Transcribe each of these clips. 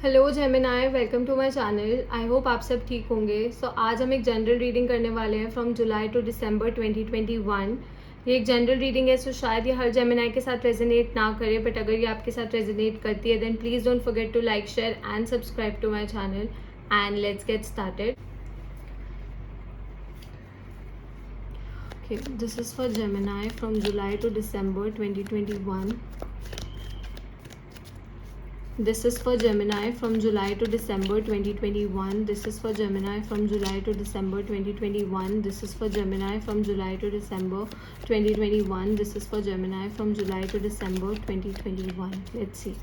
Hello Gemini, welcome to my channel. I hope आप सब ठीक होंगे। आज हम एक जनरल रीडिंग करने वाले हैं फ्रॉम जुलाई टू दिसंबर 2021। ये एक जनरल रीडिंग है, शायद ये हर जेमिनाई के साथ रेजोनेट ना करे, बट अगर ये आपके साथ रेजोनेट करती है then please don't forget to like, share and subscribe to my channel. And let's get started. Okay, this is for Gemini from July to December 2021. This is for Gemini from July to December 2021. This is for Gemini from July to December 2021. This is for Gemini from July to December 2021. This is for Gemini from July to December 2021. Let's see.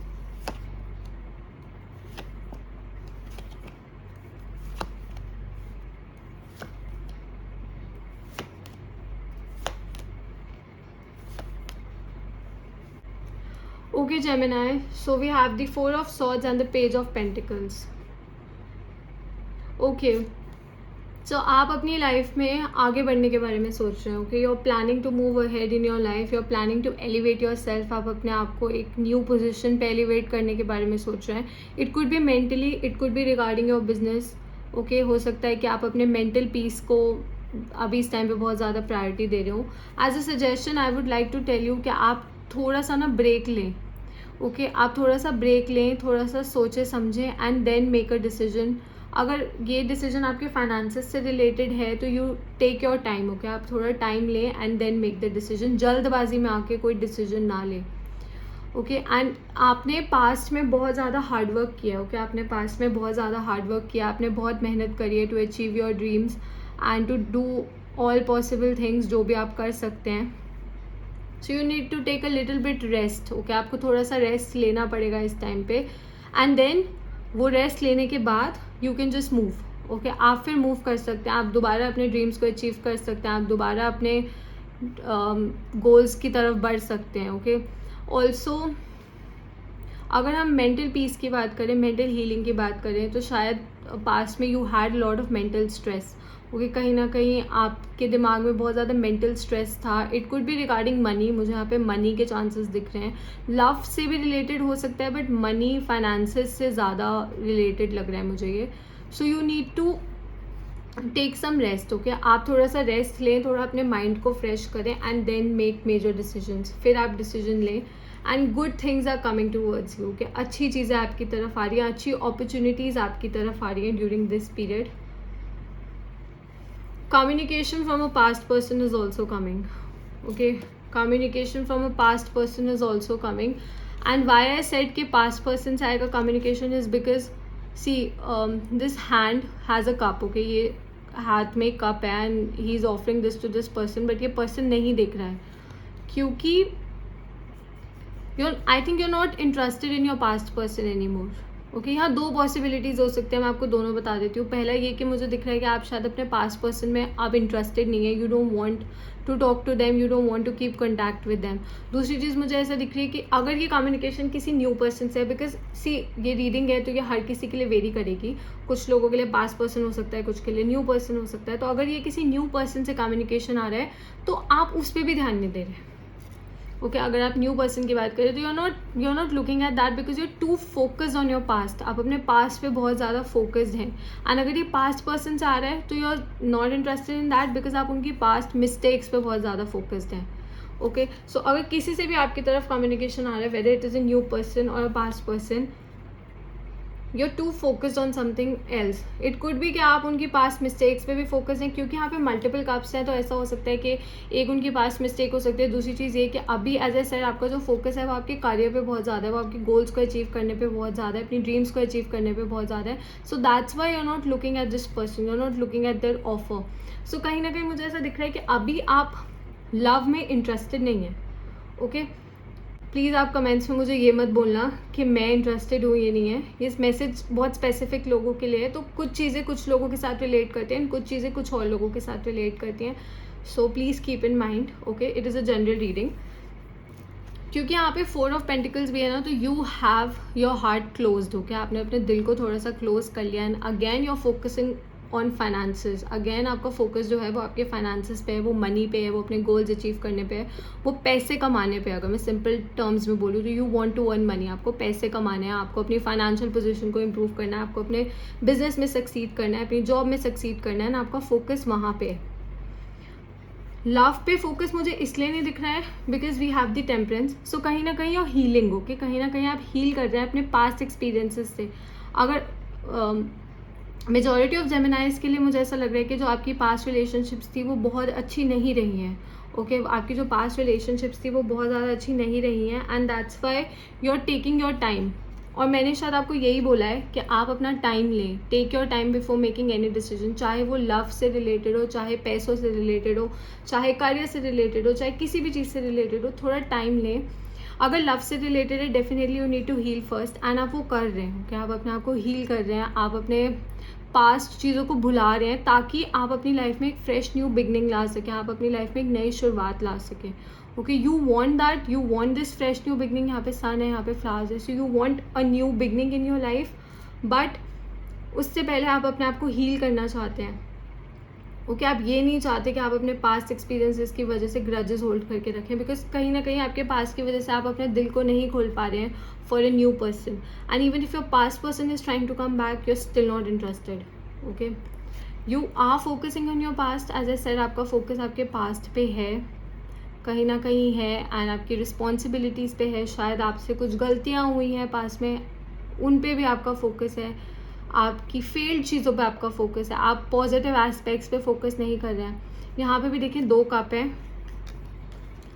Okay, Gemini. So we have the Four of Swords and the Page of Pentacles. Okay. सो आप अपनी life में आगे बढ़ने के बारे में सोच रहे हो। Okay, you are planning to move ahead in your life, you are planning to elevate yourself. आप अपने आप को एक न्यू पोजीशन पे एलिवेट करने के बारे में सोच रहे हैं। It could be mentally, it could B regarding your business. Okay, हो सकता है कि आप अपने मेंटल पीस को अभी इस टाइम पे बहुत ज़्यादा प्रायोरिटी दे रहे हो। As a suggestion I would like to tell you कि आप थोड़ा सा ना ब्रेक लें। ओके, आप थोड़ा सा ब्रेक लें, थोड़ा सा सोचें समझें and then make a decision. अगर ये डिसीजन आपके फाइनेंसेस से रिलेटेड है तो you take your time. Okay, आप थोड़ा टाइम लें and then make the decision. जल्दबाजी में आके कोई डिसीजन ना लें। ओके, एंड आपने पास्ट में बहुत ज़्यादा हार्डवर्क किया। ओके, आपने पास्ट में बहुत ज़्यादा हार्डवर्क किया, आपने बहुत मेहनत करी है to achieve your dreams and to do all possible things जो भी आप कर सकते हैं। So you need to take a little bit rest. Okay, आपको थोड़ा सा रेस्ट लेना पड़ेगा इस टाइम पे एंड देन वो रेस्ट लेने के बाद you can just move. Okay, आप फिर मूव कर सकते हैं, आप दोबारा अपने ड्रीम्स को अचीव कर सकते हैं, आप दोबारा अपने गोल्स की तरफ बढ़ सकते हैं। ओके, ऑल्सो अगर हम मेंटल पीस की बात करें, मेंटल हीलिंग की बात करें, तो शायद पास्ट में you had lot of mental stress. Okay, कहीं ना कहीं आपके दिमाग में बहुत ज़्यादा मेंटल स्ट्रेस था। It could B regarding money, मुझे यहाँ पे मनी के चांसेस दिख रहे हैं। लव से भी रिलेटेड हो सकता है बट मनी फाइनेंसेस से ज़्यादा रिलेटेड लग रहा है मुझे ये। So you need to take some rest. Okay, आप थोड़ा सा रेस्ट लें, थोड़ा अपने माइंड को फ्रेश करें and then make major decisions. फिर आप डिसीजन लें and good things are coming towards you. Okay, अच्छी चीज़ें आपकी तरफ आ रही हैं, अच्छी अपॉर्चुनिटीज़ आपकी तरफ आ रही हैं during this period. Communication from a past person is also coming. Okay, communication from a past person is also coming. And why I said कि past person से आएगा communication is because see this hand has a cup. Okay, ये हाथ में cup है and he is offering this to this person, but ये person नहीं देख रहा है क्योंकि I think you're not interested in your past person anymore. Okay, यहाँ दो पॉसिबिलिटीज़ हो सकते हैं, मैं आपको दोनों बता देती हूँ। पहला ये कि मुझे दिख रहा है कि आप शायद अपने पास्ट पर्सन में आप इंटरेस्टेड नहीं है, you don't want to talk to them, you don't want to keep contact with them. दूसरी चीज़ मुझे ऐसा दिख रही है कि अगर ये कम्युनिकेशन किसी न्यू पर्सन से है, बिकॉज सी ये रीडिंग है तो ये हर किसी के लिए वेरी करेगी। कुछ लोगों के लिए पास्ट पर्सन हो सकता है, कुछ के लिए न्यू पर्सन हो सकता है। तो अगर ये किसी न्यू पर्सन से कम्युनिकेशन आ रहा है तो आप उस पर भी ध्यान नहीं दे रहे। ओके, अगर आप न्यू पर्सन की बात करें तो you are not looking at that because you are too focused on your past. आप अपने पास्ट पे बहुत ज़्यादा फोकस्ड हैं एंड अगर ये पास्ट पर्सन से आ रहा है तो you are not interested in that because आप उनकी पास्ट मिस्टेक्स पे बहुत ज़्यादा फोकस्ड हैं। ओके, सो अगर किसी से भी आपकी तरफ कम्युनिकेशन आ रहा है, whether it is a new person और a past person, you are too focused on something else. It could be कि आप उनकी पास्ट मिस्टेक्स पे भी फोकस हैं क्योंकि यहाँ पे मल्टीपल कप्स हैं, तो ऐसा हो सकता है कि एक उनकी पास्ट मिस्टेक हो सकती है। दूसरी चीज़ ये कि अभी एज ए सर आपका जो फोकस है वो आपके करियर पे बहुत ज़्यादा है, वो आपके गोल्स को अचीव करने पे बहुत ज़्यादा है, अपनी ड्रीम्स को अचीव करने पे बहुत ज़्यादा है। So that's why you are not looking at this person, you are not looking at their offer. So कहीं ना कहीं मुझे ऐसा दिख रहा है कि अभी आप लव में इंटरेस्टेड नहीं है। ओके, प्लीज़ आप कमेंट्स में मुझे ये मत बोलना कि मैं इंटरेस्टेड हूँ, ये नहीं है। ये मैसेज बहुत स्पेसिफिक लोगों के लिए है, तो कुछ चीज़ें कुछ लोगों के साथ रिलेट करती हैं, कुछ चीज़ें कुछ और लोगों के साथ रिलेट करती हैं। So please keep in mind. Okay, it is a general reading. क्योंकि यहाँ पे 4 ऑफ पेंटिकल्स भी है ना, तो you have your heart closed. Okay, आपने अपने दिल को थोड़ा सा क्लोज कर लिया and again you are focusing on finances. Again आपका फोकस जो है वो आपके फाइनेंसेस पे है, वो मनी पे है, वो अपने गोल्स अचीव करने पे है, वो पैसे कमाने पे है। अगर मैं सिंपल टर्म्स में बोलूँ तो you want to earn money, आपको पैसे कमाने हैं, आपको अपनी फाइनेंशियल पोजीशन को इम्प्रूव करना है, आपको अपने बिजनेस में सक्सीड करना है, अपनी जॉब में सक्सीड करना है ना, आपका फोकस वहाँ पे है। लव पे फोकस मुझे इसलिए नहीं दिख रहा है because we have the temperance. So कहीं ना कहीं और हीलिंग, ओके, कहीं ना कहीं आप हील कर रहे हैं अपने पास्ट एक्सपीरियंसेस से। अगर मेजॉरिटी ऑफ जेमिनाइज के लिए मुझे ऐसा लग रहा है कि जो आपकी पास्ट रिलेशनशिप्स थी वो बहुत अच्छी नहीं रही हैं, ओके, आपकी जो पास्ट रिलेशनशिप्स थी वो बहुत ज़्यादा अच्छी नहीं रही हैं, and that's why you are taking your time. और मैंने शायद आपको यही बोला है कि आप अपना टाइम लें, take your time before making any decision, चाहे वो लव से रिलेटेड हो, चाहे पैसों से रिलेटेड हो, चाहे करियर से रिलेटेड हो, चाहे किसी भी चीज़ से रिलेटेड हो, थोड़ा टाइम लें। अगर लव से रिलेटेड है definitely you need to heal first, and आप वो कर रहे हैं, क्या आप अपने आप को हील कर रहे हैं, आप अपने पास्ट चीज़ों को भुला रहे हैं ताकि आप अपनी लाइफ में एक फ्रेश न्यू बिगनिंग ला सकें, आप अपनी लाइफ में एक नई शुरुआत ला सकें। Okay, you want that, you want this fresh new beginning. यहाँ पे सन है, यहाँ पे फ्लावर्स है, so you want a new beginning in your life, but उससे पहले आप अपने आप को हील करना चाहते हैं। ओके, आप ये नहीं चाहते कि आप अपने पास्ट एक्सपीरियंसेस की वजह से ग्रजेस होल्ड करके रखें, बिकॉज कहीं ना कहीं आपके पास्ट की वजह से आप अपने दिल को नहीं खोल पा रहे हैं for a new person, and even if your past person is trying to come back you are still not interested. Okay, you are focusing on your past, as a said आपका फोकस आपके past पे है, कहीं ना कहीं है, and आपकी responsibilities पे है, शायद आपसे कुछ गलतियाँ हुई हैं पास में, उन पे भी आपका फोकस है, आपकी फेल्ड चीज़ों पे आपका फोकस है, आप पॉजिटिव एस्पेक्ट्स पे फोकस नहीं कर रहे हैं। यहाँ पे भी देखिए 2 कप है,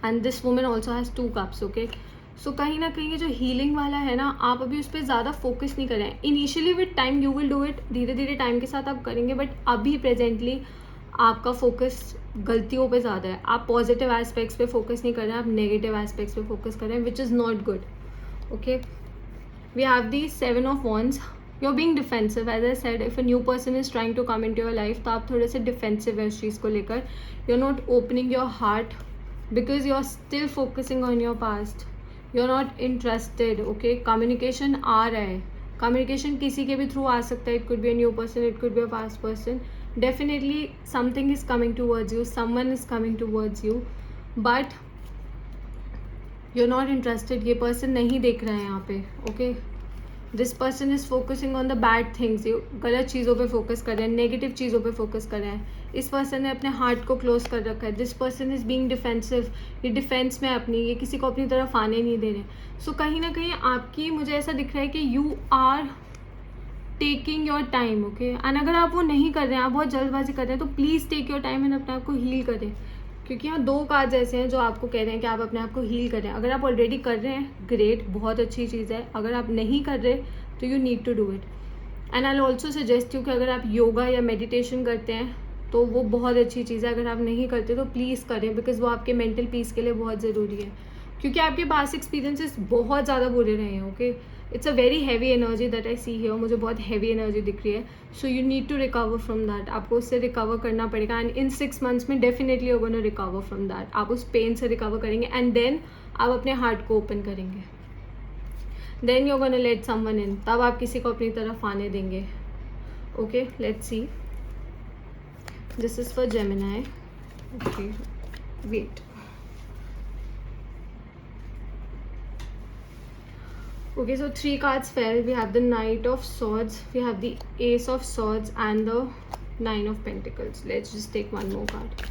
and this women also has 2 cups. Okay, so कहीं ना कहीं ये जो हीलिंग वाला है ना, आप अभी उस पर ज़्यादा फोकस नहीं कर रहे हैं। Initially with time you will do it, धीरे धीरे टाइम के साथ आप करेंगे, बट अभी प्रेजेंटली आपका फोकस गलतियों पे ज़्यादा है, आप पॉजिटिव एस्पेक्ट्स पे फोकस नहीं कर रहे हैं, आप नेगेटिव एस्पेक्ट्स पे फोकस कर रहे हैं, which is not good. Okay, we have the 7 of wands, you are being defensive. As I said, if a new person is trying to come into your life, तो आप थोड़े से defensive है उस चीज़ को लेकर, you are not opening your heart because you are still focusing on your past, you are not interested. Okay, communication आ रहा है, कम्युनिकेशन किसी के भी थ्रू आ सकता है, it could be a new person, it could be a past person, definitely something is coming towards you, someone is coming towards you, but you're not interested। ये person नहीं देख रहा है यहाँ पे। okay, this person is focusing on the bad things, ये गलत चीज़ों पे फोकस कर रहे हैं, नेगेटिव चीज़ों पे फोकस कर रहे हैं। इस पर्सन ने अपने हार्ट को क्लोज कर रखा है, this person is being defensive, ये डिफेंस में अपनी, ये किसी को अपनी तरफ आने नहीं दे रहे। सो कहीं ना कहीं आपकी, मुझे ऐसा दिख रहा है कि you are taking your time. Okay, and अगर आप वो नहीं कर रहे हैं, आप बहुत जल्दबाजी कर रहे हैं, तो please take your time and अपने आप को हील करें, क्योंकि यहाँ 2 कार्ड्स ऐसे हैं जो आपको कह रहे हैं कि आप अपने आप को हील करें। अगर आप ऑलरेडी कर रहे हैं, ग्रेट, बहुत अच्छी चीज़ है, अगर आप नहीं कर रहे तो you need to do it. And I also suggest you कि अगर आप योगा या मेडिटेशन करते हैं तो वो बहुत अच्छी चीज़ है, अगर आप नहीं करते तो प्लीज़ करें, बिकॉज वो आपके मेंटल पीस के लिए बहुत ज़रूरी है, क्योंकि आपके पास एक्सपीरियंसेस बहुत ज़्यादा बुरे रहे हैं। Okay, it's a very heavy energy that I see here, मुझे बहुत हैवी एनर्जी दिख रही है, so you need to recover from that, आपको उससे रिकवर करना पड़ेगा, एंड इन 6 months में definitely you gonna recover from that, आप उस पेन से रिकवर करेंगे, एंड देन आप अपने हार्ट को ओपन करेंगे, then you gonna let someone in, तब आप किसी को अपनी तरफ आने देंगे। Okay, let's see, this is for Gemini. Okay, wait, okay, so 3 cards fell. We have the Knight of Swords, we have the Ace of Swords, and the 9 of Pentacles. Let's just take one more card.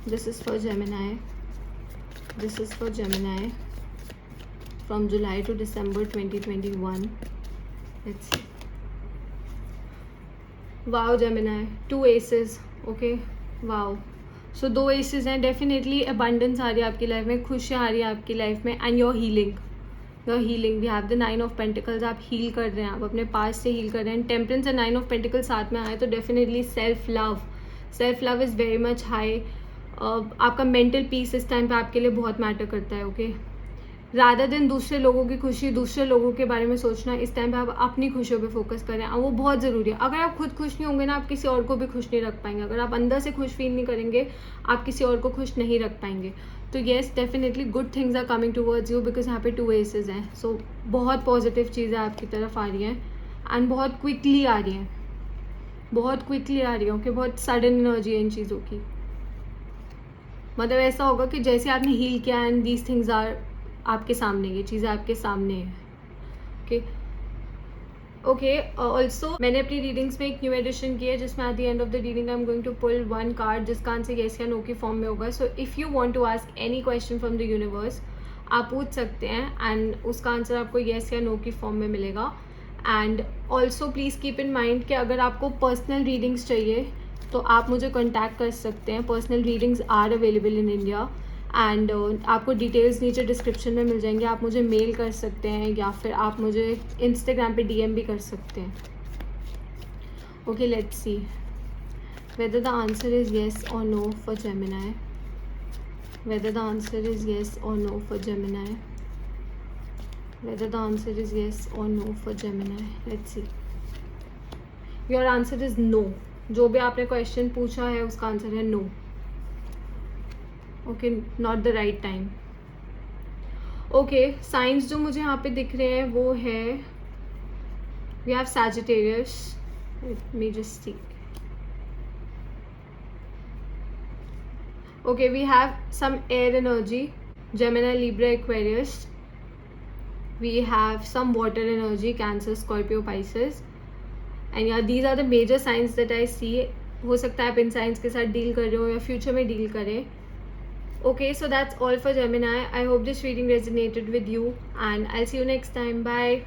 This is for Gemini, this is for Gemini from July to December 2021. Let's see. Wow, Gemini, 2 aces. Okay, wow, so 2 aces हैं, definitely abundance आ रही है आपकी life में, खुशियाँ आ रही है आपकी life में, and your healing, your healing. We have the 9 of Pentacles, आप हील कर रहे हैं, आप अपने पास से हील कर रहे हैं। टेम्परेंस और 9 of Pentacles साथ में आए तो definitely self love is very much high. आपका मेंटल पीस इस टाइम पे आपके लिए बहुत मैटर करता है। ओके, रादर देन दूसरे लोगों की खुशी, दूसरे लोगों के बारे में सोचना, इस टाइम पे आप अपनी खुशियों पे फोकस करें, और वो बहुत ज़रूरी है। अगर आप खुद खुश नहीं होंगे ना, आप किसी और को भी खुश नहीं रख पाएंगे। अगर आप अंदर से खुश फील नहीं करेंगे, आप किसी और को खुश नहीं रख पाएंगे। तो yes, definitely good things are coming towards you, because यहाँ पे 2 एसेस हैं, सो बहुत पॉजिटिव चीज़ें आपकी तरफ आ रही हैं, एंड बहुत क्विकली आ रही हैं। बहुत क्विकली आ रही है, ओके, बहुत सडन एनर्जी है इन चीज़ों की। मतलब ऐसा होगा कि जैसे आपने हील किया एंड दीज थिंग्स आर आपके सामने, ये चीज़ें आपके सामने है, ओके। ओके, ऑल्सो मैंने अपनी रीडिंग्स में एक न्यू एडिशन की है जिसमें at the end of the reading I am going to pull one card जिसका आंसर येस या नो की फॉर्म में होगा। So if you want to ask any question from the universe, आप पूछ सकते हैं एंड उसका आंसर आपको येस या नो की फॉर्म में मिलेगा। And also please keep in mind कि अगर आपको पर्सनल रीडिंग्स चाहिए तो आप मुझे कॉन्टैक्ट कर सकते हैं। Personal readings are available in India and आपको डिटेल्स नीचे डिस्क्रिप्शन में मिल जाएंगे। आप मुझे मेल कर सकते हैं या फिर आप मुझे इंस्टाग्राम पे डीएम भी कर सकते हैं। Okay, let's see whether the answer is yes और no for Gemini, whether the answer is yes और no for Gemini, whether the answer is yes और no for Gemini. Let's see, your answer is no. जो भी आपने question पूछा है उसका answer है no, okay, not the right time. Okay, signs जो मुझे यहाँ पे दिख रहे हैं वो है, we have Sagittarius, let me just see, okay, we have some air energy, Gemini, Libra, Aquarius, we have some water energy, Cancer, Scorpio, Pisces, and yeah these are the major signs that I see. हो सकता है आप in science के साथ deal कर रहे हो या फ्यूचर में डील करें। Okay, so that's all for Gemini. I hope this reading resonated with you and I'll see you next time. Bye.